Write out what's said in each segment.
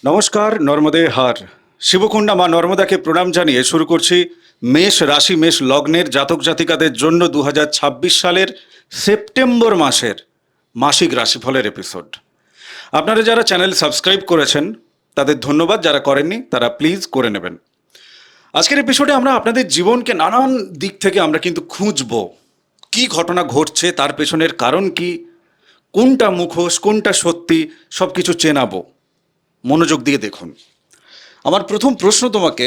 নমস্কার, নর্মদে হার। শিবকুণ্ডা মা নর্মদাকে প্রণাম জানিয়ে শুরু করছি মেষ রাশি মেষ লগ্নের জাতক জাতিকাদের জন্য 2026 সালের সেপ্টেম্বর মাসের মাসিক রাশিফলের এপিসোড। আপনারা যারা চ্যানেল সাবস্ক্রাইব করেছেন তাদের ধন্যবাদ, যারা করেননি তারা প্লিজ করে নেবেন। আজকের এপিসোডে আমরা আপনাদের জীবনকে নানান দিক থেকে আমরা কিন্তু খুঁজবো, কি ঘটনা ঘটছে, তার পেছনের কারণ কি, কোনটা মুখোশ কোনটা সত্যি, সব কিছু চেনাবো। মনোযোগ দিয়ে দেখুন। আমার প্রথম প্রশ্ন তোমাকে,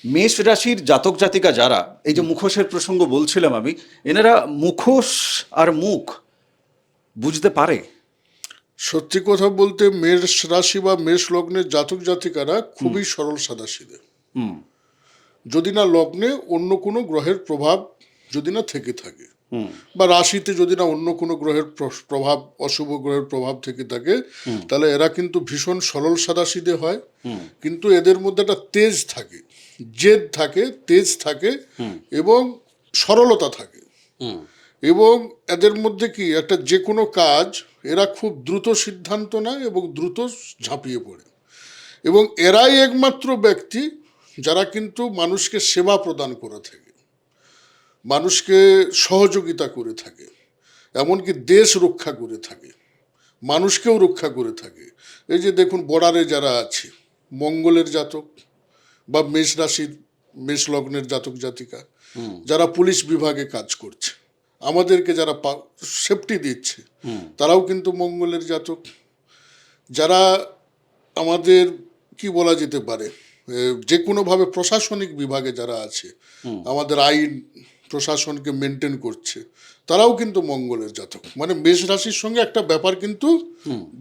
মেষ রাশির জাতক জাতিকা যারা, এই যে মুখোশের প্রসঙ্গ বলছিলাম আমি, এনারা মুখোশ আর মুখ বুঝতে পারে? সত্যি কথা বলতে মেষ রাশি বা মেষ লগ্নের জাতক জাতিকারা খুবই সরল সাদাসিধে। যদি না লগ্নে অন্য কোনো গ্রহের প্রভাব যদি না থেকে থাকে, বা রাশিতে যদি না অন্য কোনো গ্রহের প্রভাব, অশুভ গ্রহের প্রভাব থেকে থাকে, তাহলে এরা কিন্তু ভীষণ সরল সাদাসিধে হয়। কিন্তু এদের মধ্যে একটা তেজ থাকে, জেদ থাকে, তেজ থাকে এবং সরলতা থাকে। এবং এদের মধ্যে কি একটা যে কোনো কাজ এরা খুব দ্রুত সিদ্ধান্ত নেয় এবং দ্রুত ঝাঁপিয়ে পড়ে। এবং এরাই একমাত্র ব্যক্তি যারা কিন্তু মানুষকে সেবা প্রদান করে থাকে, মানুষকে সহযোগিতা করে থাকে, এমনকি দেশ রক্ষা করে থাকে, মানুষকেও রক্ষা করে থাকে। এই যে দেখুন বর্ডারে যারা আছে, মঙ্গলের জাতক বা মেষ রাশির মেষ লগ্নের জাতক জাতিকা যারা পুলিশ বিভাগে কাজ করছে, আমাদেরকে যারা সেফটি দিচ্ছে, তারাও কিন্তু মঙ্গলের জাতক। যারা আমাদের কি বলা যেতে পারে, যে কোনোভাবে প্রশাসনিক বিভাগে যারা আছে, আমাদের আইন প্রশাসনকে মেনটেন করছে, তারাও কিন্তু মঙ্গলের জাতক। মানে মেষ রাশির সঙ্গে একটা ব্যাপার কিন্তু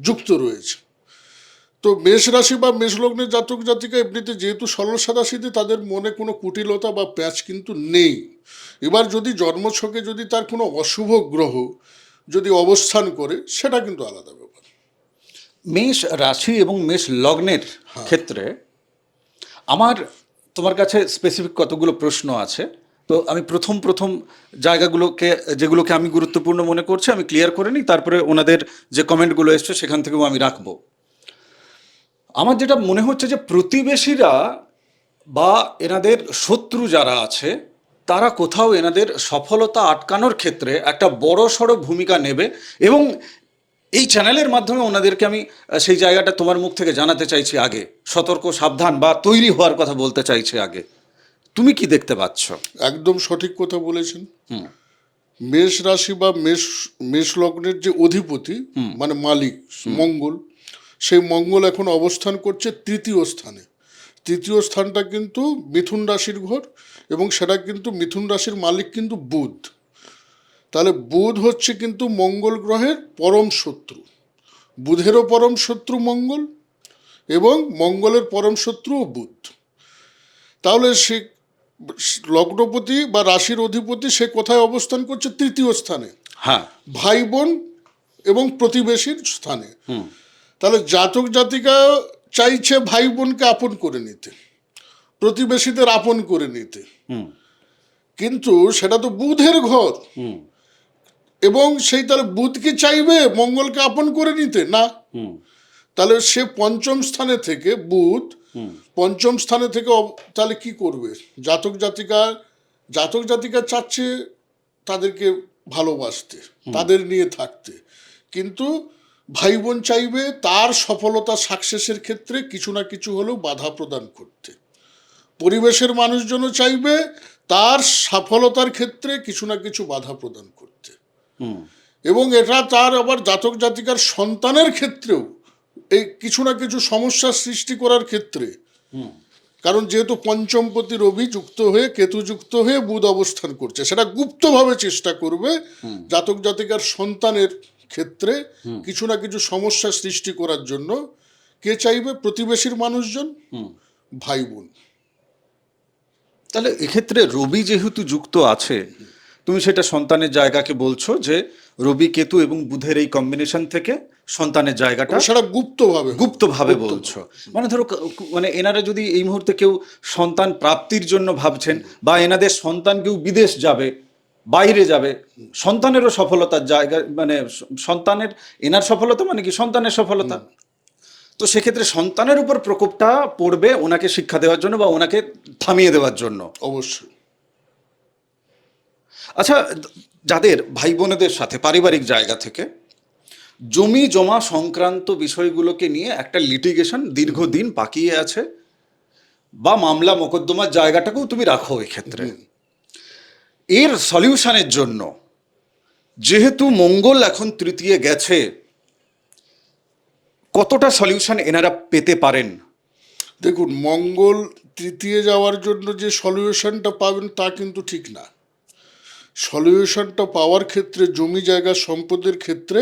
যুক্ত রয়েছে। তো মেষ রাশি বা মেষ লগ্নের জাতক জাতিকা এমনিতে যেহেতু সরল সাদাসিধে, তাদের মনে কোনো কুটিলতা বা প্যাঁচ কিন্তু নেই। এবার যদি জন্মছকে যদি তার কোনো অশুভ গ্রহ যদি অবস্থান করে, সেটা কিন্তু আলাদা ব্যাপার। মেষ রাশি এবং মেষ লগ্নের ক্ষেত্রে আমার তোমার কাছে স্পেসিফিক কতগুলো প্রশ্ন আছে। তো আমি প্রথম যেগুলোকে আমি গুরুত্বপূর্ণ মনে করছি আমি ক্লিয়ার করে নিই, তারপরে ওনাদের যে কমেন্টগুলো এসছে সেখান থেকেও আমি রাখবো। আমার যেটা মনে হচ্ছে যে প্রতিবেশীরা বা এনাদের শত্রু যারা আছে, তারা কোথাও এনাদের সফলতা আটকানোর ক্ষেত্রে একটা বড় সড়ো ভূমিকা নেবে। এবং এই চ্যানেলের মাধ্যমে ওনাদেরকে আমি সেই জায়গাটা তোমার মুখ থেকে জানাতে চাইছি আগে, সতর্ক সাবধান বা তৈরি হওয়ার কথা বলতে চাইছি আগে। তুমি কি দেখতে পাচ্ছ? একদম সঠিক কথা বলেছেন। মেষ রাশি বা মেষ লগ্নের যে অধিপতি, মানে মালিক মঙ্গল, সেই মঙ্গল এখন অবস্থান করছে তৃতীয় স্থানে। তৃতীয় স্থানটা কিন্তু মিথুন রাশির ঘর, এবং সেটা কিন্তু মিথুন রাশির মালিক কিন্তু বুধ। তাহলে বুধ হচ্ছে কিন্তু মঙ্গল গ্রহের পরম শত্রু। বুধেরও পরম শত্রু মঙ্গল, এবং মঙ্গলের পরম শত্রুও বুধ। তাহলে সে লগ্নপতি বা রাশির অধিপতি সে কোথায় অবস্থান করছে? তৃতীয় স্থানে। হ্যাঁ, ভাই বোন এবং প্রতিবেশীর স্থানে। তাহলে জাতক জাতিকা চাইছে ভাই বোনকে আপন করে নিতে, প্রতিবেশীদের আপন করে নিতে, কিন্তু সেটা তো বুধের ঘর। এবং সেই তাহলে বুধ কি চাইবে মঙ্গলকে আপন করে নিতে? না। তাহলে সে পঞ্চম স্থানে থেকে বুধ পঞ্চম স্থানে থেকে তাহলে কি করবে? জাতক জাতিকা চাচ্ছে তাদেরকে ভালোবাসতে, তাদের নিয়ে থাকতে, কিন্তু ভাই বোন চাইবে তার সফলতা সাকসেসের ক্ষেত্রে কিছু না কিছু হলেও বাধা প্রদান করতে। পরিবেশের মানুষজনও চাইবে তার সফলতার ক্ষেত্রে কিছু না কিছু বাধা প্রদান করতে। এবং এটা তার আবার জাতক জাতিকার সন্তানের ক্ষেত্রেও এই কিছু না কিছু সমস্যার সৃষ্টি করার ক্ষেত্রে। কারণ যেহেতু পঞ্চমপতি রবি যুক্ত হয়ে কেতু যুক্ত হয়ে বুধ অবস্থান করছে, সেটা গুপ্তভাবে চেষ্টা করবে জাতক জাতিকার সন্তানের ক্ষেত্রে কিছু না কিছু সমস্যা সৃষ্টি করার জন্য। কে চাইবে? প্রতিবেশীর মানুষজন, ভাই বোন। তাহলে এক্ষেত্রে রবি যেহেতু যুক্ত আছে, তুমি সেটা সন্তানের জায়গাকে বলছো যে রবি কেতু এবং বুধের এই কম্বিনেশন থেকে সন্তানের জায়গাটা সেটা গুপ্তভাবে বলছো। মানে ধরো মানে এনারা যদি এই মুহূর্তে কেউ সন্তান প্রাপ্তির জন্য ভাবছেন, বা এনাদের সন্তান কেউ বিদেশ যাবে, বাইরে যাবে, সন্তানেরও সফলতার জায়গা, মানে সন্তানের এনার সফলতা মানে কি সন্তানের সফলতা, তো সেক্ষেত্রে সন্তানের উপর প্রকোপটা পড়বে ওনাকে শিক্ষা দেওয়ার জন্য বা ওনাকে থামিয়ে দেওয়ার জন্য। অবশ্যই। আচ্ছা, যাদের ভাই বোনেদের সাথে পারিবারিক জায়গা থেকে জমি জমা সংক্রান্ত বিষয়গুলোকে নিয়ে একটা লিটিগেশন দীর্ঘদিন পাকিয়ে আছে, বা মামলা মোকদ্দমার জায়গাটাকেও তুমি রাখো এক্ষেত্রে, এর সলিউশনের জন্য যেহেতু মঙ্গল এখন তৃতীয় গেছে, কতটা সলিউশন এনারা পেতে পারেন? দেখুন, মঙ্গল তৃতীয় যাওয়ার জন্য যে সলিউশনটা পাবেন তা কিন্তু ঠিক না। সলিউশনটা পাওয়ার ক্ষেত্রে জমি জায়গা সম্পদের ক্ষেত্রে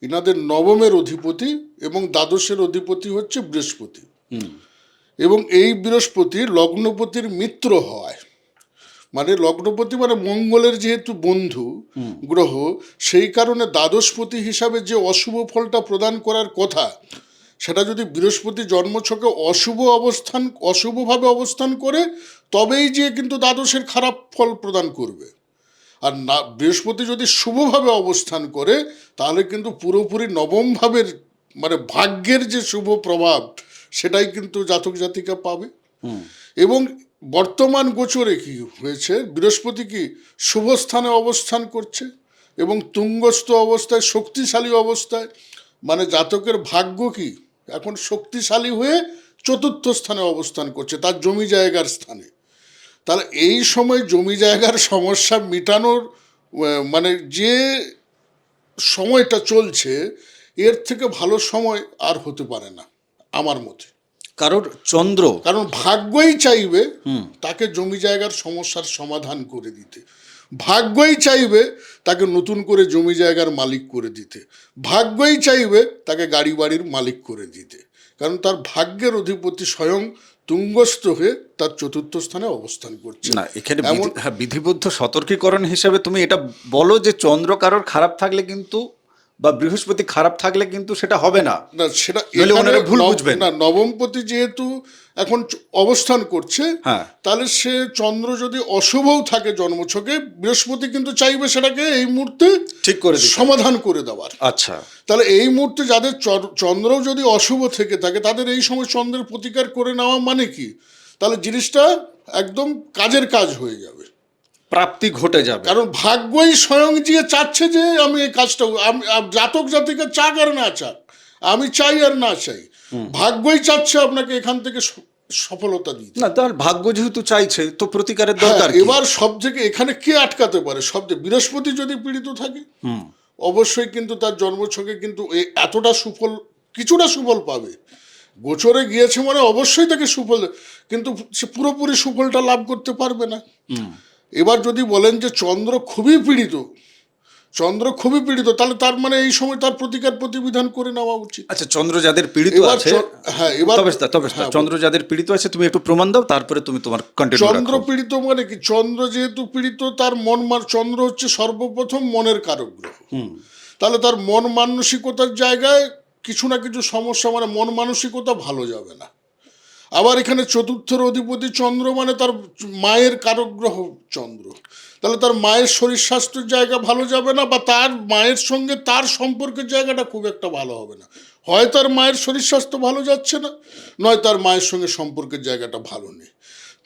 ইনাদের নবমের অধিপতি এবং দ্বাদশের অধিপতি হচ্ছে বৃহস্পতি, এবং এই বৃহস্পতি লগ্নপতির মিত্র হয়, মানে লগ্নপতি মানে মঙ্গলের যেহেতু বন্ধু গ্রহ, সেই কারণে দ্বাদশপতি হিসাবে যে অশুভ ফলটা প্রদান করার কথা, সেটা যদি বৃহস্পতি জন্মছকে অশুভভাবে অবস্থান করে তবেই যে কিন্তু দ্বাদশের খারাপ ফল প্রদান করবে। আর না, বৃহস্পতি যদি শুভভাবে অবস্থান করে তাহলে কিন্তু পুরোপুরি নবম ভাবের মানে ভাগ্যের যে শুভ প্রভাব সেটাই কিন্তু জাতক জাতিকা পাবে। এবং বর্তমান গোচরে কি হয়েছে, বৃহস্পতি কি শুভ স্থানে অবস্থান করছে এবং তুঙ্গস্থ অবস্থায়, শক্তিশালী অবস্থায়, মানে জাতকের ভাগ্য কি এখন শক্তিশালী হয়ে চতুর্থ স্থানে অবস্থান করছে, তার জমি জায়গার স্থানে। তাহলে এই সময় জমি জায়গার সমস্যা মেটানোর মানে যে সময়টা চলছে, এর থেকে ভালো সময় আর হতে পারে না আমার মতে। কারোর চন্দ্র, কারণ ভাগ্যই চাইবে তাকে জমি জায়গার সমস্যার সমাধান করে দিতে, ভাগ্যই চাইবে তাকে নতুন করে জমি জায়গার মালিক করে দিতে, ভাগ্যই চাইবে তাকে গাড়ি বাড়ির মালিক করে দিতে, কারণ তার ভাগ্যের অধিপতি স্বয়ং তুঙ্গস্থ হয়ে তার চতুর্থ স্থানে অবস্থান করছে। না এখানে বিধিবদ্ধ সতর্কীকরণ হিসেবে তুমি এটা বলো যে চন্দ্র কারোর খারাপ থাকলে কিন্তু, বা বৃহস্পতি খারাপ থাকলে কিন্তু সেটা হবে না, না সেটা নইলে ওনারা ভুল বুঝবেন। না, নবমপতি যেহেতু এখন অবস্থান করছে, হ্যাঁ, তাহলে সে চন্দ্র যদি অশুভও থাকে জন্মছকে, বৃহস্পতি কিন্তু চাইবে সেটাকে এই মুহূর্তে ঠিক করে দিতে, সমাধান করে দেওয়ার। আচ্ছা, তাহলে এই মুহূর্তে যাদের চন্দ্রও যদি অশুভ থেকে থাকে তাদের এই সময় চন্দ্রের প্রতিকার করে নেওয়া মানে কি, তাহলে জিনিসটা একদম কাজের কাজ হয়ে যাবে, প্রাপ্তি ঘটে যাবে। কারণ ভাগ্যই স্বয়ং যে চাচ্ছে যে আমি এই কাজটা, জাতক জাতিকা চাক আর না চাক, আমি চাই আর না চাই, ভাগ্যই চাচ্ছে আপনাকে এখান থেকে সফলতা দিতে। না তাহলে ভাগ্য যেহেতু চাইছে তো প্রতিকারের দরকার কি? এবার সব থেকে এখানে কে আটকাতে পারে, বৃহস্পতি যদি পীড়িত থাকে অবশ্যই কিন্তু তার জন্মছকে কিন্তু এতটা সুফল, কিছুটা সুফল পাবে, গোচরে গিয়েছে মানে অবশ্যই তাকে সুফল, কিন্তু সে পুরোপুরি সুফলটা লাভ করতে পারবে না। এবার যদি বলেন যে চন্দ্র খুবই পীড়িত, তাহলে তার মানে এই সময় তার প্রতিকার প্রতিবিধান করে নেওয়া উচিত। আচ্ছা, চন্দ্র যাদের পীড়িত আছে, হ্যাঁ এবার তবে চন্দ্র যাদের পীড়িত আছে তুমি একটু প্রমাণ দাও, তারপরে তুমি তোমার কন্টিনিউ রাখো। চন্দ্র পীড়িত মানে কি, চন্দ্র যেহেতু পীড়িত তার চন্দ্র হচ্ছে সর্বপ্রথম মনের কারক গ্রহ, তাহলে তার মন মানসিকতার জায়গায় কিছু না কিছু সমস্যা, মানে মন মানসিকতা ভালো যাবে না। আবার এখানে চতুর্থের অধিপতি চন্দ্র মানে তার মায়ের কারক গ্রহ চন্দ্র, তাহলে তার মায়ের শরীর স্বাস্থ্যের জায়গা ভালো যাবে না, বা তার মায়ের সঙ্গে তার সম্পর্কের জায়গাটা খুব একটা ভালো হবে না। হয় তার মায়ের শরীর স্বাস্থ্য ভালো যাচ্ছে না, নয় তার মায়ের সঙ্গে সম্পর্কের জায়গাটা ভালো নেই।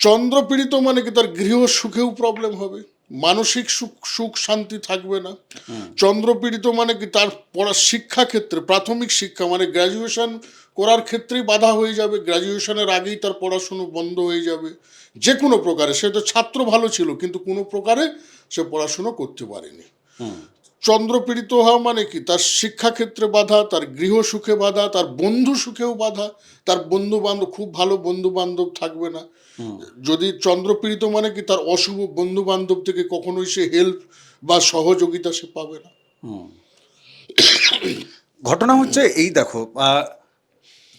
চন্দ্র পীড়িত মানে কি তার গৃহ সুখেও প্রবলেম হবে, মানসিক সুখ শান্তি থাকবে না। চন্দ্র পীড়িত মানে কি তার পড়ার শিক্ষা ক্ষেত্রে, প্রাথমিক শিক্ষা মানে গ্র্যাজুয়েশন করার ক্ষেত্রেই বাধা হয়ে যাবে, গ্র্যাজুয়েশনের আগেই তার পড়াশুনো বন্ধ হয়ে যাবে যে কোনো প্রকারে। সে তো ছাত্র ভালো ছিল কিন্তু কোনো প্রকারে সে পড়াশুনো করতে পারেনি। চন্দ্র পীড়িত হওয়া মানে কি তার শিক্ষাক্ষেত্রে বাধা, তার গৃহ সুখে বাধা, তার বন্ধু সুখেও বাধা, তার বন্ধু বান্ধব, খুব ভালো বন্ধু বান্ধব থাকবে না। যদি চন্দ্র পীড়িত মানে কি তার অশুভ বন্ধু বান্ধব থেকে কখনোই সে হেল্প বা সহযোগিতা সে পাবে না। ঘটনা হচ্ছে এই দেখো,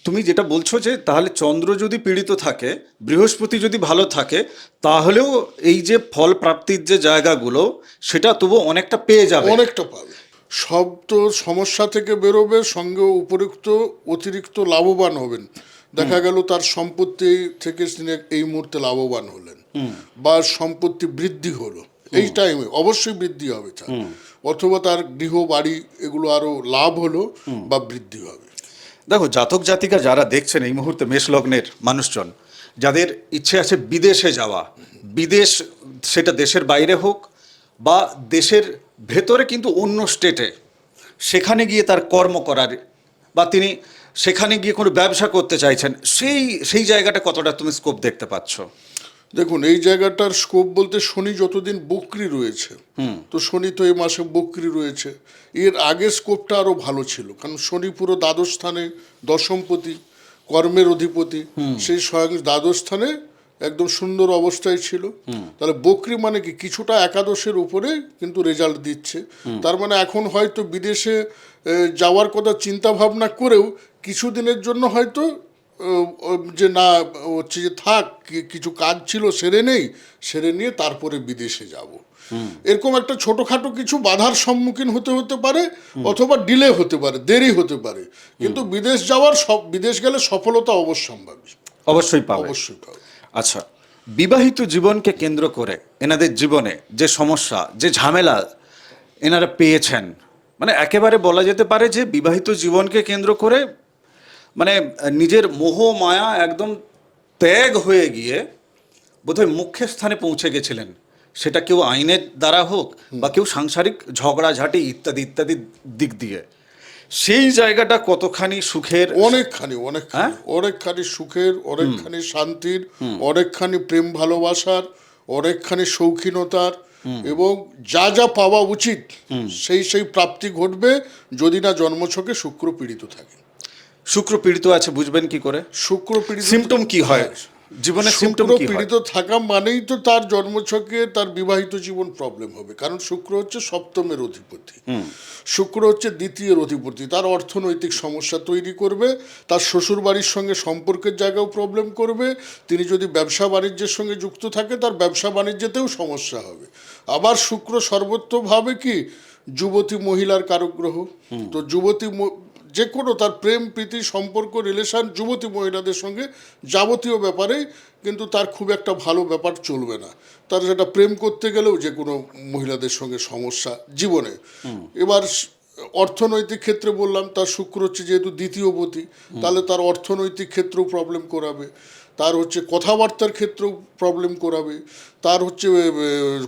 তুমি যেটা বলছো যে তাহলে চন্দ্র যদি পীড়িত থাকে, বৃহস্পতি যদি ভালো থাকে, তাহলেও এই যে ফল প্রাপ্তির যে জায়গাগুলো সেটা তবু অনেকটা পেয়ে যাবে, অনেকটা পাবে। সব তো সমস্যা থেকে বেরোবে, সঙ্গে উপযুক্ত অতিরিক্ত লাভবান হবেন। দেখা গেল তার সম্পত্তি থেকে তিনি এই মুহূর্তে লাভবান হলেন, বা সম্পত্তি বৃদ্ধি হলো, এই টাইমে অবশ্যই বৃদ্ধি হবে তার, অথবা তার গৃহ বাড়ি এগুলো আরো লাভ হলো বা বৃদ্ধি হবে। দেখো, জাতক জাতিকা যারা দেখছেন এই মুহূর্তে মেষ লগ্নের মানুষজন, যাদের ইচ্ছে আছে বিদেশে যাওয়া, বিদেশ সেটা দেশের বাইরে হোক বা দেশের ভেতরে, কিন্তু অন্য স্টেটে সেখানে গিয়ে তার কর্ম করার, বা তিনি সেখানে গিয়ে কোনো ব্যবসা করতে চাইছেন, সেই জায়গাটা কতটা তুমি স্কোপ দেখতে পাচ্ছ? দেখুন, এই জায়গাটার স্কোপ বলতে শনি যতদিন বক্রি রয়েছে, তো শনি তো এই মাসে বক্রি রয়েছে, এর আগে স্কোপটা আরো ভালো ছিল, কারণ শনি পুরো দ্বাদশ স্থানে, দশমপতি, কর্মের অধিপতি, সেই স্বয়ং দ্বাদশ স্থানে একদম সুন্দর অবস্থায় ছিল। তাহলে বক্রি মানে কি, কিছুটা একাদশের উপরে কিন্তু রেজাল্ট দিচ্ছে। তার মানে এখন হয়তো বিদেশে যাওয়ার কথা চিন্তা ভাবনা করেও কিছুদিনের জন্য হয়তো যে না হচ্ছে যে থাক, কিছু কাজ ছিল সেরে নেই, সেরে নিয়ে তারপরে বিদেশে যাব, এরকম একটা ছোটখাটো কিছু বাধার সম্মুখীন হতে পারে, অথবা ডিলে হতে পারে, দেরি হতে পারে, কিন্তু বিদেশ গেলে সফলতা অবশ্যম্ভাবী, অবশ্যই পাবে, অবশ্যই পাবে। আচ্ছা, বিবাহিত জীবনকে কেন্দ্র করে এনাদের জীবনে যে সমস্যা, যে ঝামেলা এনারা পেয়েছেন, মানে একেবারে বলা যেতে পারে যে বিবাহিত জীবনকে কেন্দ্র করে মানে নিজের মোহ মায়া একদম ত্যাগ হয়ে গিয়ে বোধহয় মুখ্য স্থানে পৌঁছে গেছিলেন। সেটা কেউ আইনের দ্বারা হোক বা কেউ সাংসারিক ঝগড়াঝাটি ইত্যাদি ইত্যাদি দিক দিয়ে, সেই জায়গাটা কতখানি সুখের? অনেকখানি সুখের, অনেকখানি শান্তির, অনেকখানি প্রেম ভালোবাসার, অনেকখানি শৌখিনতার, এবং যা যা পাওয়া উচিত সেই প্রাপ্তি ঘটবে, যদি না জন্মছকে শুক্র পীড়িত থাকে। শুক্র পীড়িত আছে বুঝবেন কি করে? শুক্র পীড়িত সিম্পটম কি হয় জীবনে? সিম্পটম কি হয়? পীড়িত থাকা মানেই তো তার জন্মছকে তার বিবাহিত জীবন প্রবলেম হবে, কারণ শুক্র হচ্ছে সপ্তমের অধিপতি, শুক্র হচ্ছে দ্বিতীয়ের অধিপতি, তার অর্থনৈতিক সমস্যা তৈরি করবে, তার শ্বশুর বাড়ির সঙ্গে সম্পর্কের জায়গাও প্রবলেম করবে, তিনি যদি ব্যবসা বাণিজ্যের সঙ্গে যুক্ত থাকে তার ব্যবসা বাণিজ্যতেও সমস্যা হবে। আবার শুক্র সর্বত্রভাবে কি যুবতী মহিলার কারক গ্রহ, তো যে কোনো তার প্রেম প্রীতি সম্পর্ক রিলেশন যুবতী মহিলাদের সঙ্গে যাবতীয় ব্যাপারে কিন্তু তার খুব একটা ভালো ব্যাপার চলবে না, তার যেটা প্রেম করতে গেলেও যে কোনো মহিলাদের সঙ্গে সমস্যা জীবনে। এবার অর্থনৈতিক ক্ষেত্রে বললাম, তার শুক্র হচ্ছে যেহেতু দ্বিতীয়পতি, তাহলে তার অর্থনৈতিক ক্ষেত্রেও প্রবলেম করাবে, তার হচ্ছে কথাবার্তার ক্ষেত্রেও প্রবলেম করাবে, তার হচ্ছে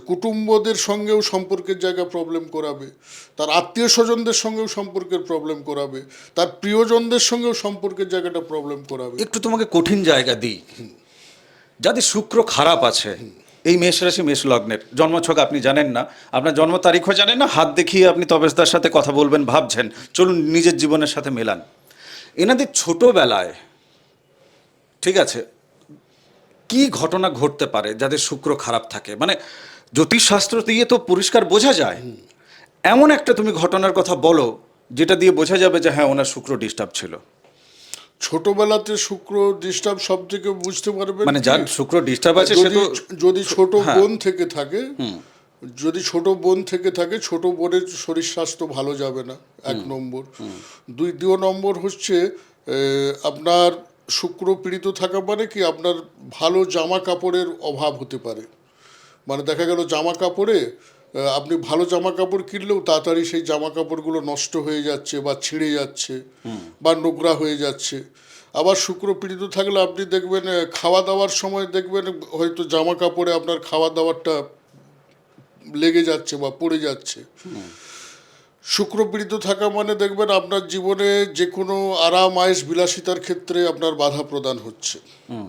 কুটুম্বদের সঙ্গেও সম্পর্কের জায়গা প্রবলেম করাবে, তার আত্মীয় স্বজনদের সঙ্গেও সম্পর্কের প্রবলেম করাবে, তার প্রিয়জনদের সঙ্গেও সম্পর্কের জায়গাটা প্রবলেম করাবে। একটু তোমাকে কঠিন জায়গা দিই, যাদের শুক্র খারাপ আছে, এই মেষ রাশি মেষ লগ্নের জন্মছক আপনি জানেন না, আপনার জন্ম তারিখও জানেন না, হাত দেখিয়ে আপনি তবেশদার সাথে কথা বলবেন ভাবছেন, চলুন নিজের জীবনের সাথে মেলান। এনাদের ছোটবেলায়, ঠিক আছে, কি ঘটনা ঘটতে পারে যাদের শুক্র খারাপ থাকে? মানে জ্যোতিষশাস্ত্র দিয়ে তো পরিষ্কার বোঝা যায়, এমন একটা তুমি ঘটনার কথা বলো যেটা দিয়ে বোঝা যাবে যে হ্যাঁ ওনার শুক্র ডিস্টার্ব ছিল। ছোটবেলাতে শুক্র ডিস্টার্ব সব থেকে বুঝতে পারবেন, মানে যার শুক্র ডিস্টার্ব আছে সে তো, যদি ছোট বোন থেকে থাকে, যদি ছোট বোন থেকে থাকে, ছোট বোনের শরীর স্বাস্থ্য ভালো যাবে না, 1 নম্বর। দ্বিতীয় নম্বর হচ্ছে আপনার শুক্র পীড়িত থাকা মানে কি, আপনার ভালো জামা কাপড়ের অভাব হতে পারে, মানে দেখা গেল জামা কাপড়ে আপনি ভালো জামা কাপড় কিনলেও তাড়াতাড়ি সেই জামা কাপড়গুলো নষ্ট হয়ে যাচ্ছে বা ছিঁড়ে যাচ্ছে বা নোংরা হয়ে যাচ্ছে। আবার শুক্র পীড়িত থাকলে আপনি দেখবেন খাওয়া দাওয়ার সময় দেখবেন হয়তো জামা কাপড়ে আপনার খাওয়া দাওয়ারটা লেগে যাচ্ছে বা পড়ে যাচ্ছে। শুক্র পীড়িত থাকা মানে দেখবেন আপনার জীবনে যে কোনো আরাম আয়েশ বিলাসিতার ক্ষেত্রে আপনার বাধা প্রদান হচ্ছে,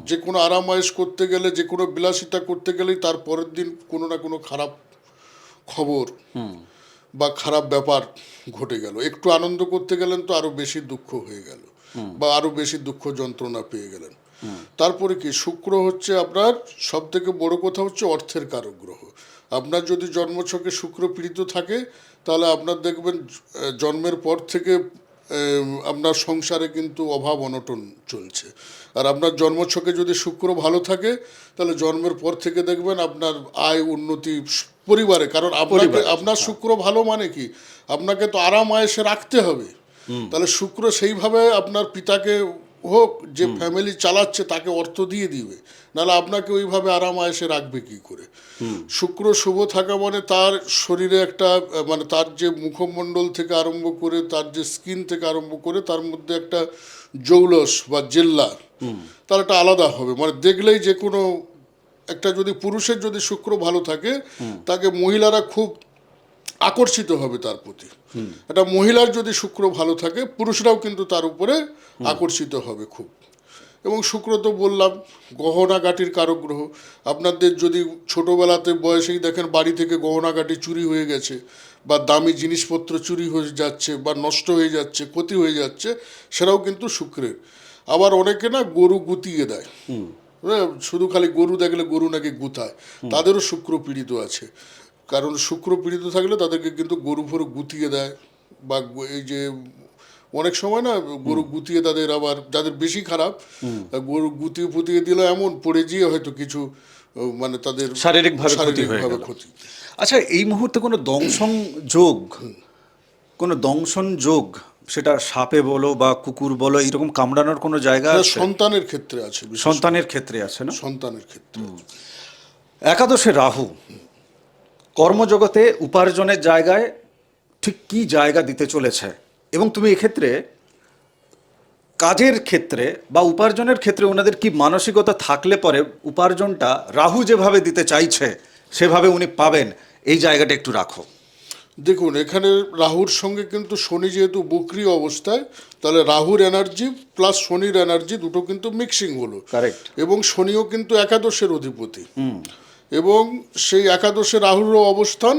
যে কোনো আরাম আয়েশ করতে গেলে, যে কোনো বিলাসিতা করতে গেলেই তার পরের দিন কোনো না কোনো খারাপ খবর বা খারাপ ব্যাপার ঘটে গেল, একটু আনন্দ করতে গেলেন তো আরো বেশি দুঃখ হয়ে গেল বা আরো বেশি দুঃখ যন্ত্রণা পেয়ে গেলেন। তারপরে কি, শুক্র হচ্ছে আপনার সব থেকে বড় কথা হচ্ছে অর্থের কারক গ্রহ। আপনার যদি জন্মছকে শুক্র পীড়িত থাকে তাহলে আপনার দেখবেন জন্মের পর থেকে আপনার সংসারে কিন্তু অভাব অনটন চলছে। আর আপনার জন্মছকে যদি শুক্র ভালো থাকে তাহলে জন্মের পর থেকে দেখবেন আপনার আয় উন্নতি পরিবারে, কারণ আপনার শুক্র ভালো মানে কি, আপনাকে তো আরাম আয়েসে রাখতে হবে, তাহলে শুক্র সেইভাবে আপনার পিতাকে হোক যে ফ্যামিলি চালাচ্ছে তাকে অর্থ দিয়ে দিবে, নাহলে আপনাকে ওইভাবে আরাম আয়েসে রাখবে কি করে। শুক্র শুভ থাকা মানে তার শরীরে একটা মানে তার যে মুখমণ্ডল থেকে আরম্ভ করে তার যে স্কিন থেকে আরম্ভ করে তার মধ্যে একটা জৌলস বা জেল্লা, তার একটা আলাদা হবে। মানে দেখলেই যে কোনো একটা, যদি পুরুষের যদি শুক্র ভালো থাকে, তাকে মহিলারা খুব আকর্ষিত হবে তার প্রতি। একটা মহিলার যদি শুক্র ভালো থাকে, পুরুষরাও কিন্তু তার উপরে আকর্ষিত হবে খুব। এবং শুক্র তো বললাম গহনাগাটির কারক গ্রহ। আপনাদের যদি ছোটোবেলাতে বয়সেই দেখেন বাড়ি থেকে গহনাগাটি চুরি হয়ে গেছে, বা দামি জিনিসপত্র চুরি হয়ে যাচ্ছে, বা নষ্ট হয়ে যাচ্ছে, ক্ষতি হয়ে যাচ্ছে, সেটাও কিন্তু শুক্রের। আবার অনেকে না গরু গুতিয়ে দেয়, হ্যাঁ, শুধু খালি গরু দেখলে গরু নাকি গুতায়, তাদেরও শুক্র পীড়িত আছে। কারণ শুক্র পীড়িত থাকলে তাদেরকে কিন্তু গরু ফরু গুতিয়ে দেয়, বা এই যে অনেক সময় না গরু গুতিয়ে তাদের, আবার যাদের বেশি খারাপ, গরু গুতিয়ে ফুতিয়ে দিলে এমন পড়ে গিয়ে হয়তো কিছু মানে তাদের শারীরিকভাবে ক্ষতি হয়ে শারীরিকভাবে গেল। ক্ষতি। আচ্ছা, এই মুহূর্তে কোনো দংশন যোগ, কোনো দংশন যোগ, সেটা সাপে বলো বা কুকুর বলো, এইরকম কামড়ানোর কোনো জায়গা এটা আছে? সন্তানের ক্ষেত্রে আছে, বিশেষ করে সন্তানের ক্ষেত্রে আছে না? সন্তানের ক্ষেত্রে আছে। একাদশে রাহু কর্মজগতে উপার্জনের জায়গায় ঠিক কি জায়গা দিতে চলেছে, এবং তুমি এক্ষেত্রে কাজের ক্ষেত্রে বা উপার্জনের ক্ষেত্রে ওনাদের কি মানসিকতা থাকলে পরে উপার্জনটা রাহু যেভাবে দিতে চাইছে সেভাবে উনি পাবেন, এই জায়গাটা একটু রাখো। দেখুন, এখানে রাহুর সঙ্গে কিন্তু শনি যেহেতু বক্রি অবস্থায়, তাহলে রাহুর এনার্জি প্লাস শনির এনার্জি দুটো কিন্তু মিক্সিং হলো। কারেক্ট। এবং শনিও কিন্তু একাদশের অধিপতি, এবং সেই একাদশে রাহুরও অবস্থান।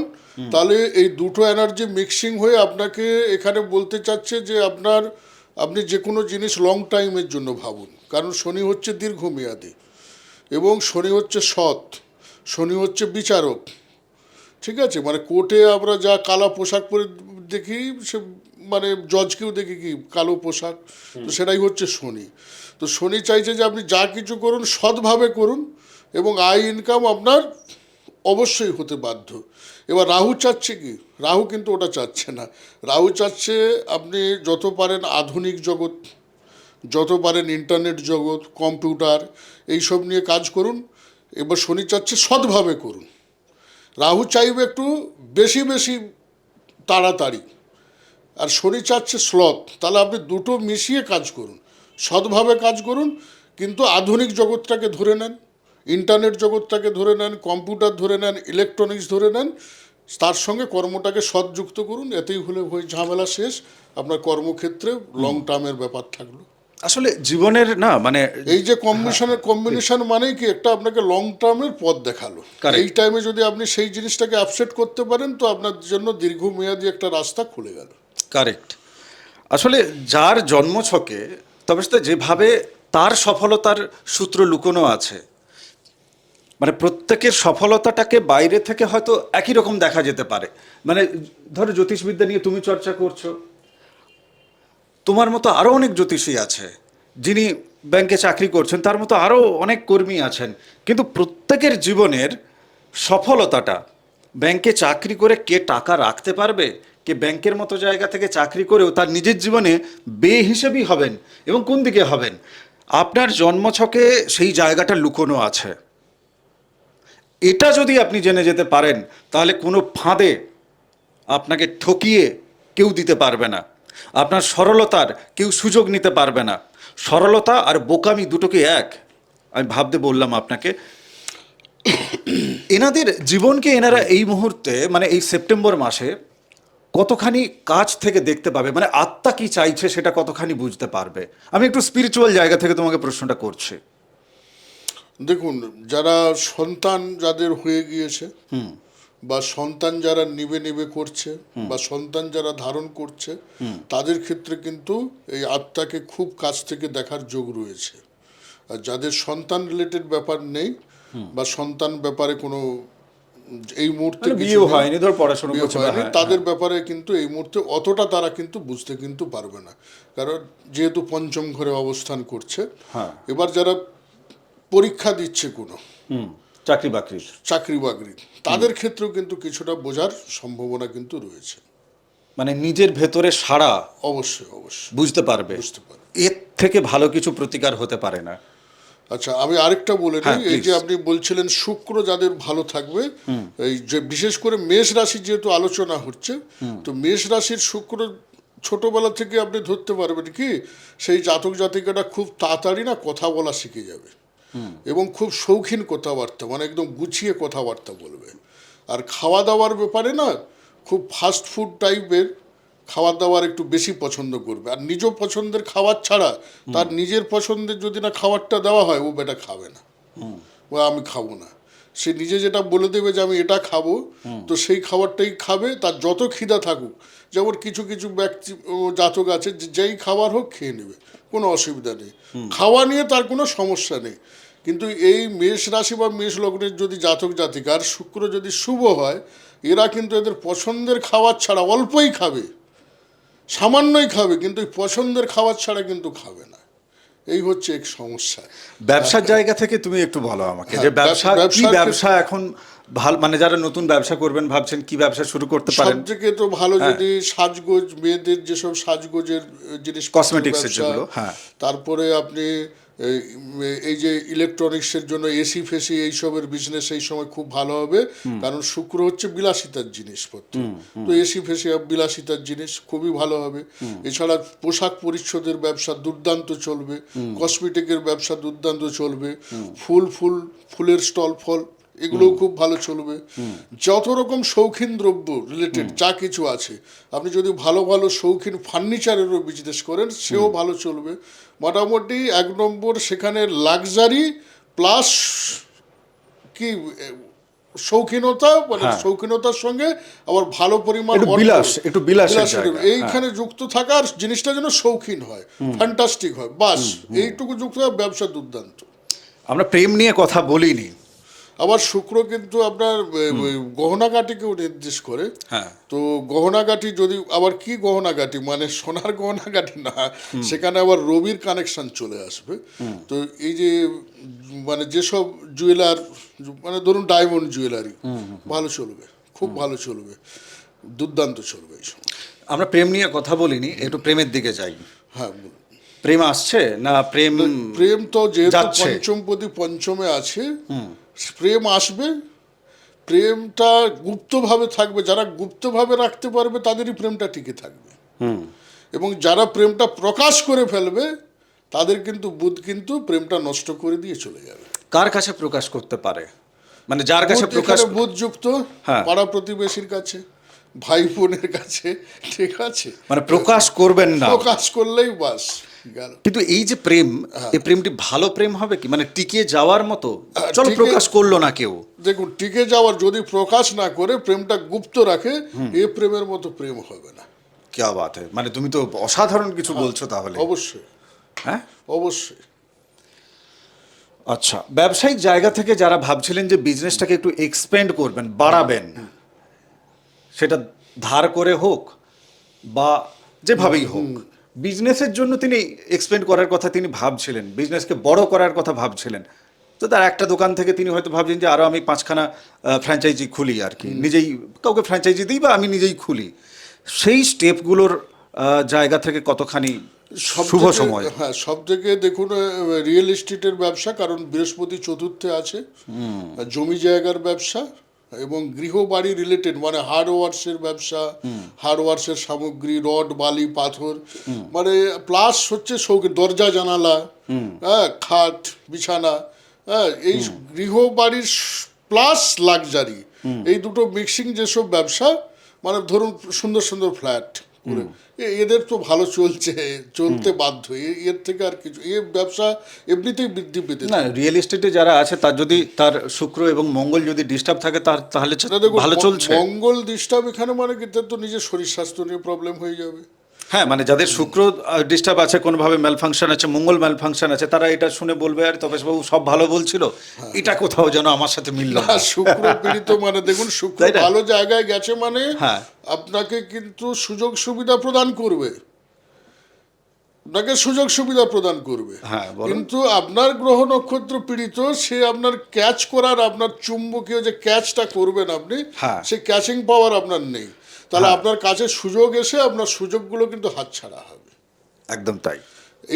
তাহলে এই দুটো এনার্জি মিক্সিং হয়ে আপনাকে এখানে বলতে চাচ্ছে যে আপনি যে কোনো জিনিস লং টাইমের জন্য ভাবুন। কারণ শনি হচ্ছে দীর্ঘমেয়াদী, এবং শনি হচ্ছে সৎ, শনি হচ্ছে বিচারক। ঠিক আছে, মানে কোর্টে আমরা যা কালো পোশাক পরে দেখি, সে মানে জজকেও দেখি কি কালো পোশাক, তো সেটাই হচ্ছে শনি। তো শনি চাইছে যে আপনি যা কিছু করুন সৎভাবে করুন, এবং আয় ইনকাম আপনার অবশ্যই হতে বাধ্য। এবার রাহু চাচ্ছে কি? রাহু কিন্তু ওটা চাচ্ছে না। রাহু চাচ্ছে আপনি যত পারেন আধুনিক জগৎ, যত পারেন ইন্টারনেট জগৎ, কম্পিউটার, এইসব নিয়ে কাজ করুন। এবার শনি চাচ্ছে সৎভাবে করুন। রাহু চাইবে একটু বেশি বেশি তাড়াতাড়ি, আর শনি চাচ্ছে স্লথ। তাহলে আপনি দুটো মিশিয়ে কাজ করুন, সৎভাবে কাজ করুন, কিন্তু আধুনিক জগৎটাকে ধরে নেন, ইন্টারনেট জগৎটাকে ধরে নেন, কম্পিউটার ধরে নেন, ইলেকট্রনিক্স ধরে নেন, তার সঙ্গে কর্মটাকে সৎযুক্ত করুন। এতেই হলে হয়ে ঝামেলা শেষ, আপনার কর্মক্ষেত্রে লং টার্মের ব্যাপার থাকলো। আসলে জীবনের না মানে এই যে কম্বিনেশন মানেই কি একটা আপনাকে লং টার্মের পথ দেখালো। Correct. এই টাইমে যদি আপনি সেই জিনিসটাকে আপসেট করতে পারেন, তো আপনার জন্য দীর্ঘমেয়াদী একটা রাস্তা খুলে গেল। কারেক্ট। আসলে যার জন্মছকে, তবে সেটা যেভাবে তার সফলতার সূত্র লুকোনো আছে, মানে প্রত্যেকের সফলতাটাকে বাইরে থেকে হয়তো একই রকম দেখা যেতে পারে। মানে ধরো জ্যোতিষবিদ্যা নিয়ে তুমি চর্চা করছো, তোমার মতো আরও অনেক জ্যোতিষী আছে, যিনি ব্যাংকে চাকরি করছেন, তার মতো আরও অনেক কর্মী আছেন, কিন্তু প্রত্যেকের জীবনের সফলতাটা, ব্যাংকে চাকরি করে কে টাকা রাখতে পারবে, কে ব্যাংকের মতো জায়গা থেকে চাকরি করেও তার নিজের জীবনে বেহিসেবি হবেন, এবং কোন দিকে হবেন, আপনার জন্মছকে সেই জায়গাটা লুকোনো আছে। এটা যদি আপনি জেনে যেতে পারেন, তাহলে কোনো ফাঁদে আপনাকে ঠকিয়ে কেউ দিতে পারবে না, আপনার সরলতার কেউ সুযোগ নিতে পারবে না। সরলতা আর বোকামি দুটোকে এক, আমি ভাবতে বললাম আপনাকে। এনাদের জীবনকে এনারা এই মুহূর্তে মানে এই সেপ্টেম্বর মাসে কতখানি কাছ থেকে দেখতে পাবে, মানে আত্মা কি চাইছে সেটা কতখানি বুঝতে পারবে? আমি একটু স্পিরিচুয়াল জায়গা থেকে তোমাকে প্রশ্নটা করছি। দেখুন, যারা সন্তান যাদের হয়ে গিয়েছে, বা সন্তান যারা নিবে নিবে করছে, বা সন্তান যারা ধারণ করছে, তাদের ক্ষেত্রে কিন্তু এই আত্মাকে খুব কাছ থেকে দেখার যোগ রয়েছে। আর যাদের সন্তান রিলেটেড ব্যাপার নেই, বা সন্তান ব্যাপারে কোনো এই মুহূর্তে মানে কিছু বিয়েও নেই, হয়নি, ধর পড়াশোনা বিয়ে করছে বা হয়নি, হ্যাঁ, তাদের ব্যাপারে কিন্তু এই মুহূর্তে অতটা তারা কিন্তু বুঝতে কিন্তু পারবে না। কারণ যেহেতু পঞ্চম ঘরে অবস্থান করছে। হ্যাঁ। এবার যারা পরীক্ষা দিচ্ছে কোনো চাকরি বাকরির, চাকরি বাকরি, তাদের ক্ষেত্রেও কিন্তু কিছুটা বোঝার সম্ভাবনা কিন্তু রয়েছে। মানে নিজের ভেতরে সাড়া অবশ্যই অবশ্যই বুঝতে পারবে, বুঝতে পারবে। এর থেকে ভালো কিছু প্রতিকার হতে পারে না। আচ্ছা, আমি আরেকটা বলে হ্যাঁ, নিই। এই যে please. আপনি বলছিলেন শুক্র যাদের ভালো থাকবে, এই যে বিশেষ করে মেষ রাশি যেহেতু আলোচনা হচ্ছে, তো মেষ রাশির শুক্র ছোটবেলা থেকে আপনি ধরতে পারবেন কি সেই জাতক জাতিকাটা খুব তাড়াতাড়ি না কথা বলা শিখে যাবে এবং খুব শৌখিন কথাবার্তা, মানে একদম গুছিয়ে কথাবার্তা বলবে। আর খাওয়া দাওয়ার ব্যাপারে না খুব ফাস্ট ফুড টাইপের খাবার দাবার একটু বেশি পছন্দ করবে, আর নিজ পছন্দের খাবার ছাড়া তার নিজের পছন্দের যদি না খাবারটা দেওয়া হয় ও বেটা খাবে না, ও আমি খাবো না। সে নিজে যেটা বলে দেবে যে আমি এটা খাবো, তো সেই খাবারটাই খাবে, তার যত খিদা থাকুক। যেমন কিছু কিছু ব্যক্তি জাতক আছে যেই খাবার হোক খেয়ে নেবে, কোনো অসুবিধা নেই, খাওয়া নিয়ে তার কোনো সমস্যা নেই। কিন্তু এই মেষ রাশি বা মেষ লগ্নের যদি জাতক জাতিকার শুক্র যদি শুভ হয়, এরা কিন্তু এদের পছন্দের খাবার ছাড়া অল্পই খাবে, সামান্যই খাবে, কিন্তু এই পছন্দের খাবার ছাড়া কিন্তু খাবে না। এই হচ্ছে এক সমস্যা। ব্যবসার জায়গা থেকে তুমি একটু বলো আমাকে যে ব্যবসা কি, ব্যবসা এখন ভালো, মানে যারা নতুন ব্যবসা করবেন ভাবছেন কি ব্যবসা শুরু করতে পারেন? সব থেকে তো ভালো যদি সাজগোজ, মেয়েদের যেসব সাজগোজের জিনিস, কসমেটিক্সের যেগুলো, হ্যাঁ। তারপরে আপনি এই যে ইলেকট্রনিক্সের জন্য এসি ফেসি এইসবের বিজনেস এই সময় খুব ভালো হবে, কারণ শুক্র হচ্ছে বিলাসিতার জিনিসপত্র। তো এসি ফেসি বিলাসিতার জিনিস খুবই ভালো হবে। এছাড়া পোশাক পরিচ্ছদের ব্যবসা দুর্দান্ত চলবে, কসমেটিকের ব্যবসা দুর্দান্ত চলবে, ফুলের স্টল ফল এগুলোও খুব ভালো চলবে। যত রকম শৌখিন দ্রব্য রিলেটেড যা কিছু আছে, আপনি যদি ভালো ভালো শৌখিন ফার্নিচারেরও বিজনেস করেন সেও ভালো চলবে। মোটামুটি এক নম্বর সেখানে লাক্সারি প্লাস কি শৌখিনতা, মানে শৌখিনতার সঙ্গে আবার ভালো পরিমাণ একটু বিলাসের জায়গা, এইখানে যুক্ত থাকার জিনিসটা যেন শৌখিন হয়, ফ্যান্টাস্টিক হয়, বাস এইটুকু যুক্ত হয়, ব্যবসা দুর্দান্ত। আমরা প্রেম নিয়ে কথা বলিনি। আবার শুক্র কিন্তু আপনার গহনাগাটিকেও নির্দেশ করে। তো গহনাগাটি যদি আবার কি গহনাগাটি, মানে সোনার গহনাগাটি না, সেখানে আবার রবির কানেকশন চলে আসবে। তো এই যে মানে যেসব জুয়েলার, মানে ধরুন ডায়মন্ড জুয়েলারি ভালো চলবে, খুব ভালো চলবে, দুর্দান্ত চলবে এই সময়। আমরা প্রেম নিয়ে কথা বলিনি, একটু প্রেমের দিকে যাই। হ্যাঁ, প্রেম আসছে না? প্রেম তো যেহেতু পঞ্চমপতি পঞ্চমে আছে, প্রেম আসবে। প্রেমটা গুপ্তভাবে থাকবে, যারা গুপ্তভাবে রাখতে পারবে তাদেরই প্রেমটা টিকে থাকবে। এবং যারা প্রেমটা প্রকাশ করে ফেলবে তাদের কিন্তু বুধ কিন্তু প্রেমটা নষ্ট করে দিয়ে চলে যাবে। কার কাছে প্রকাশ করতে পারে? মানে যার কাছে প্রকাশ, বুধ যুক্ত পাড়া প্রতিবেশীর কাছে, ভাই বোনের কাছে, ঠিক আছে, মানে প্রকাশ করবেন না, প্রকাশ করলেই বাস গেল। কিন্তু এই যে প্রেম, এই প্রেমটি ভালো প্রেম হবে কি, মানে টিকে যাওয়ার মতো? চলো প্রকাশ করলো না কেউ, দেখুন টিকে যাওয়ার, যদি প্রকাশ না করে প্রেমটা গুপ্ত রাখে, এ প্রেমের মতো প্রেম হবে না। क्या बात है, মানে তুমি তো অসাধারণ কিছু বলছো তাহলে। অবশ্যই, হ্যাঁ অবশ্যই। আচ্ছা, ব্যবসায়িক জায়গা থেকে যারা ভাবছিলেন যে বিজনেসটাকে একটু এক্সপেন্ড করবেন, বাড়াবেন, সেটা ধার করে হোক বা যেভাবেই হোক, বিজনেসের জন্য তিনি এক্সপেন্ড করার কথা তিনি ভাবছিলেন, বিজনেসকে বড় করার কথা ভাবছিলেন, তো তার একটা দোকান থেকে তিনি হয়তো ভাবছেন যে আরও আমি 5খানা ফ্র্যাঞ্চাইজি খুলি আর কি, নিজেই কাউকে ফ্র্যাঞ্চাইজি দিই বা আমি নিজেই খুলি। সেই স্টেপগুলোর জায়গা থেকে কতখানি শুভ সময়? হ্যাঁ, সব থেকে দেখুন রিয়েল এস্টেটের ব্যবসা, কারণ বৃহস্পতি চতুর্থে আছে, জমি জায়গার ব্যবসা এবং গৃহবাড়ি রিলেটেড, মানে হার্ডওয়ার্সের ব্যবসা, হার্ডওয়ার্সের সামগ্রী, রড বালি পাথর, মানে প্লাস হচ্ছে শৌখিন দরজা জানালা, হ্যাঁ, খাট বিছানা, হ্যাঁ, এই গৃহবাড়ির প্লাস লাক্সারি, এই দুটো মিক্সিং যেসব ব্যবসা, মানে ধরুন সুন্দর সুন্দর ফ্ল্যাট করে, এদের তো ভালো চলতে বাধ্য, এর থেকে আর কিছু, এ ব্যবসা এমনিতেই বৃদ্ধি পেতে না। রিয়েল এস্টেটে যারা আছে তার যদি তার শুক্র এবং মঙ্গল যদি ডিস্টার্ব থাকে তাহলে ভালো চলছে। মঙ্গল ডিস্টার্ব এখানে মানে কি, তার তো নিজের শরীর স্বাস্থ্য নিয়ে প্রবলেম হয়ে যাবে। হ্যাঁ, মানে যাদের শুক্র ডিস্টার্ব আছে, কোনোভাবে ম্যালফাংশন আছে, মঙ্গল ম্যালফাংশন আছে, তারা এটা শুনে বলবে আর তপেশবাবু সব ভালো বলছিল, এটা কোথাও যেন আমার সাথে মিলল না। শুক্র পীড়িত, মানে দেখুন শুক্র ভালো জায়গায় গেছে মানে আপনাকে কিন্তু সুযোগ সুবিধা প্রদান করবে, আপনাকে সুযোগ সুবিধা প্রদান করবে, কিন্তু আপনার গ্রহ নক্ষত্র পীড়িত, সে আপনার ক্যাচ করার, আপনার চুম্বকীয় যে ক্যাচটা করবেন আপনি, সে ক্যাচিং পাওয়ার আপনার নেই, তাহলে আপনার কাছে সুযোগ এসে আপনার সুযোগগুলো কিন্তু হাতছাড়া হবে। একদম তাই।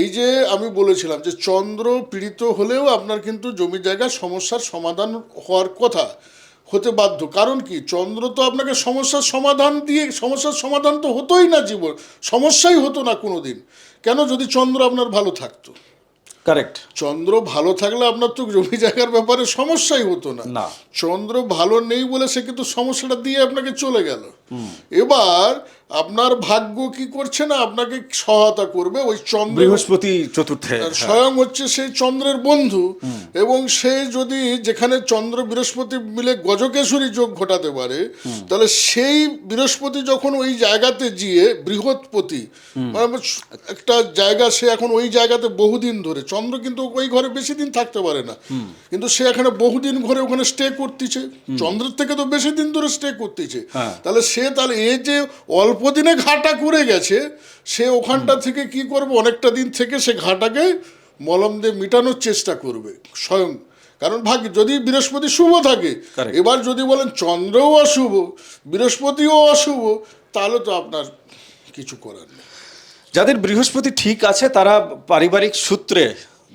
এই যে আমি বলেছিলাম যে চন্দ্র পীড়িত হলেও আপনার কিন্তু জমি জায়গার সমস্যার সমাধান হওয়ার কথা, হতে বাধ্য। কারণ কি, চন্দ্র তো আপনাকে সমস্যার সমাধান তো হতোই না, জীবন সমস্যাই হতো না কোনোদিন। কেন? যদি চন্দ্র আপনার ভালো থাকতো। কারেক্ট। চন্দ্র ভালো থাকলে আপনার তো জমি জায়গার ব্যাপারে সমস্যাই হতো না। না। চন্দ্র ভালো নেই বলে সে কিন্তু সমস্যাটা দিয়ে আপনাকে চলে গেল। এবার আপনার ভাগ্য কি করছে না, আপনাকে সহায়তা করবে ওই চন্দ্র। বৃহস্পতি চতুর্থে, স্বয়ং হচ্ছে সেই চন্দ্রের বন্ধু। এবং সে যদি, যেখানে চন্দ্র বৃহস্পতি মিলে গজকেশরী যোগ ঘটাতে পারে, তাহলে সেই বৃহস্পতি যখন ওই জায়গাতে গিয়ে বৃহৎপতি একটা জায়গা, সে এখন ওই জায়গাতে বহুদিন ধরে, চন্দ্র কিন্তু ওই ঘরে বেশি দিন থাকতে পারে না, কিন্তু সে এখানে বহুদিন ঘরে ওখানে স্টে করতেছে, চন্দ্রের থেকে তো বেশি দিন ধরে স্টে করতেছে। তাহলে এই যে অল্প দিনে ঘাটা করে গেছে, সে ওখানটা থেকে কি করবে, অনেকটা দিন থেকে সে ঘাটাকে মলম দিয়ে মিটানোর চেষ্টা করবে স্বয়ং। কারণ ভাগ্য যদি বৃহস্পতি শুভ থাকে, এবার যদি বলেন চন্দ্রও অশুভ, বৃহস্পতিও অশুভ, তাহলে তো আপনার কিছু করার নেই। যাদের বৃহস্পতি ঠিক আছে তারা পারিবারিক সূত্রে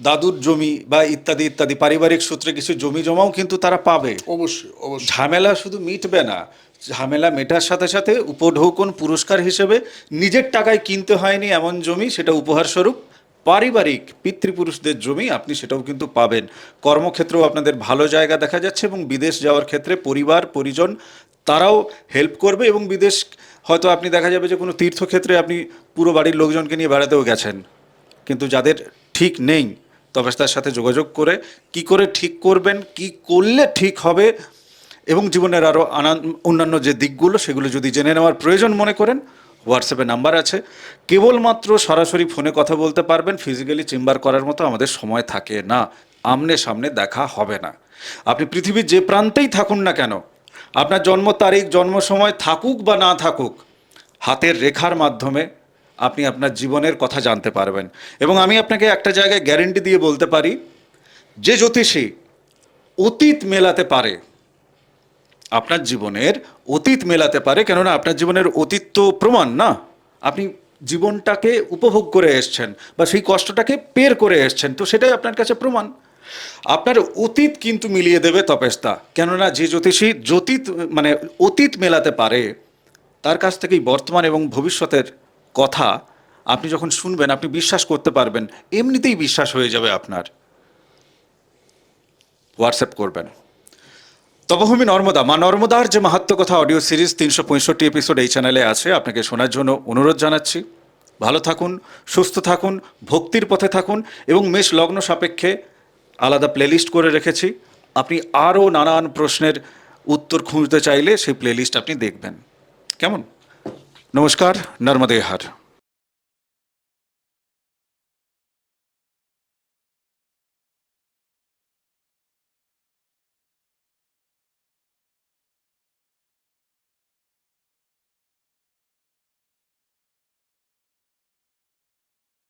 দাদুর জমি বা ইত্যাদি ইত্যাদি পারিবারিক সূত্রে কিছু জমি জমাও কিন্তু তারা পাবে। অবশ্যই অবশ্যই। ঝামেলা শুধু মিটবে না, ঝামেলা মেটার সাথে সাথে উপঢৌকন পুরস্কার হিসেবে নিজের টাকায় কিনতে হয়নি এমন জমি, সেটা উপহার স্বরূপ পারিবারিক পিতৃপুরুষদের জমি, আপনি সেটাও কিন্তু পাবেন। কর্মক্ষেত্রেও আপনাদের ভালো জায়গা দেখা যাচ্ছে এবং বিদেশ যাওয়ার ক্ষেত্রে পরিবার পরিজন তারাও হেল্প করবে। এবং বিদেশ হয়তো আপনি দেখা যাবে যে কোনো তীর্থক্ষেত্রে আপনি পুরো বাড়ির লোকজনকে নিয়ে বেড়াতেও গেছেন, কিন্তু যাদের ঠিক নেই তবে তার সাথে যোগাযোগ করে কি করে ঠিক করবেন, কি করলে ঠিক হবে এবং জীবনের আরও অন্যান্য যে দিকগুলো সেগুলো যদি জেনে নেওয়ার প্রয়োজন মনে করেন, হোয়াটসঅ্যাপে নাম্বার আছে, কেবলমাত্র সরাসরি ফোনে কথা বলতে পারবেন। ফিজিক্যালি চেম্বার করার মতো আমাদের সময় থাকে না, আমনে সামনে দেখা হবে না। আপনি পৃথিবীর যে প্রান্তেই থাকুন না কেন, আপনার জন্ম তারিখ জন্ম সময় থাকুক বা না থাকুক, হাতের রেখার মাধ্যমে আপনি আপনার জীবনের কথা জানতে পারবেন। এবং আমি আপনাকে একটা জায়গায় গ্যারেন্টি দিয়ে বলতে পারি, যে জ্যোতিষী অতীত মেলাতে পারে, আপনার জীবনের অতীত মেলাতে পারে, কেননা আপনার জীবনের অতীত তো প্রমাণ না, আপনি জীবনটাকে উপভোগ করে এসছেন বা সেই কষ্টটাকে পের করে এসছেন, তো সেটাই আপনার কাছে প্রমাণ। আপনার অতীত কিন্তু মিলিয়ে দেবে তপেস্তা, কেননা যে জ্যোতিষী অতীত মেলাতে পারে, তার কাছ থেকেই বর্তমান এবং ভবিষ্যতের কথা আপনি যখন শুনবেন আপনি বিশ্বাস করতে পারবেন, এমনিতেই বিশ্বাস হয়ে যাবে আপনার। হোয়াটসঅ্যাপ করবেন। তপভূমি নর্মদা, মা নর্মদার যে মাহাত্ম্য কথা অডিও সিরিজ 365 এপিসোড এই চ্যানেলে আছে, আপনাকে শোনার জন্য অনুরোধ জানাচ্ছি। ভালো থাকুন, সুস্থ থাকুন, ভক্তির পথে থাকুন এবং মেষ লগ্ন সাপেক্ষে আলাদা প্লেলিস্ট করে রেখেছি। আপনি আরও নানান প্রশ্নের উত্তর খুঁজতে চাইলে সেই প্লেলিস্ট আপনি দেখবেন। কেমন? নমস্কার, নর্মদে হার।